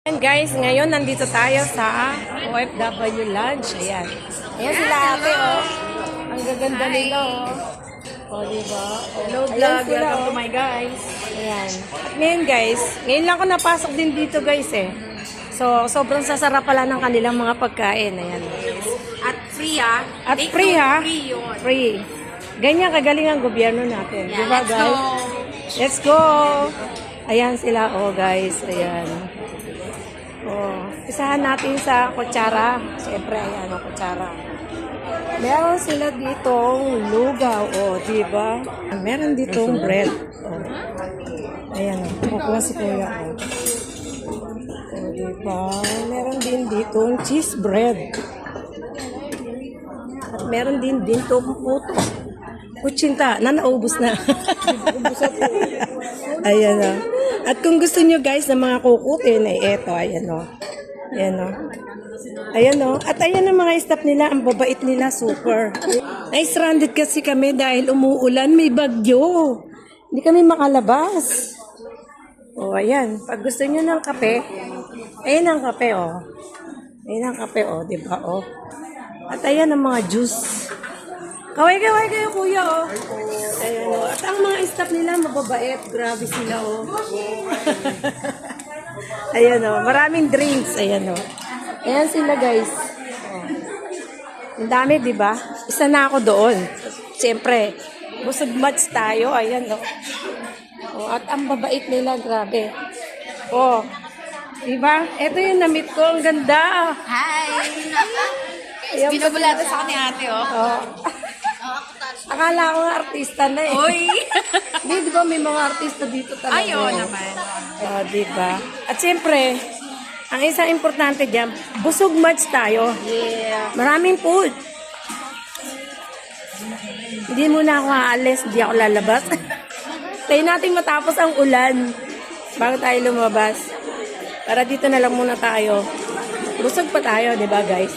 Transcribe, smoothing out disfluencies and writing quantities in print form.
And guys, ngayon nandito tayo sa OFW Lunch. Ayan. Ayan sila ate, oh. Ang gaganda nila, oh. Oh, diba? Hello Ayan vlog, sila, welcome to oh. my guys. Ayan. At ngayon guys, ngayon lang ako napasok din dito guys eh. So, sobrang sasarap pala ng kanilang mga pagkain. Ayan. At free ha. At Take free note, ha? Free yun. Free. Ganyan kagaling ang gobyerno natin. Yeah, Diba let's guys? go. Let's go! Ayan sila, oh guys. Ayan. Oh, isahan natin sa kutsara. Siyempre, ayan ang kutsara. Meron sila ditong lugaw, oh, di ba? Meron ditong bread. Oh. Ayan, kukuha si kuya, oh. Oh, di ba? Meron din ditong cheese bread. At meron din ditong puto. Kutsinta, naubos na. Ayan, oh. At kung gusto nyo guys ng mga kukutin, eh eto, ayan o. Ayan o. Ayan o. At ayan ang mga staff nila, ang babait nila, super. Na-stranded kasi kami dahil umuulan, may bagyo. Hindi kami makalabas. O, ayan. Pag gusto nyo ng kape, ayan ang kape o. Ayan ang kape o, diba o. At ayan ang mga juice. Kaway-kaway kayo, kuya, oh. Ayan, oh. At ang mga staff nila, mababait. Grabe sila, oh. Ayan, oh. Maraming drinks. Ayan, oh. Ayan sila, guys. Oh. Ang dami, di ba? Isa na ako doon. Siyempre, busog match tayo. Ayan, oh. Oh. At ang babait nila, grabe. Oh. Diba? Ito yung na-meet ko. Ang ganda. Hi! Ayan, Binabulata sa akin ni ate, oh. Oh. Akala ko nga artista na eh. Uy! Di ba may mga artista dito talaga? Ayaw naman. Oh, di ba? At siyempre, ang isang importante diyan, busog match tayo. Yeah. Maraming food. Hindi muna ako aalis, hindi ako lalabas. Tayo natin matapos ang ulan bago tayo lumabas. Para dito na lang muna tayo. Busog pa tayo, di ba guys?